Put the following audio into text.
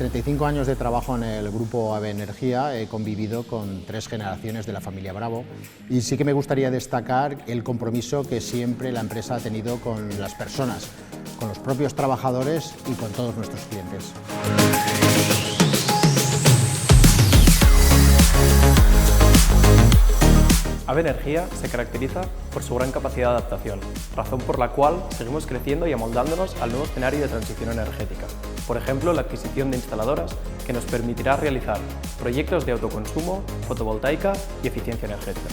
35 años de trabajo en el grupo AVE Energía he convivido con 3 generaciones de la familia Bravo y sí que me gustaría destacar el compromiso que siempre la empresa ha tenido con las personas, con los propios trabajadores y con todos nuestros clientes. AVE Energía se caracteriza por su gran capacidad de adaptación, razón por la cual seguimos creciendo y amoldándonos al nuevo escenario de transición energética. Por ejemplo, la adquisición de instaladoras que nos permitirá realizar proyectos de autoconsumo, fotovoltaica y eficiencia energética.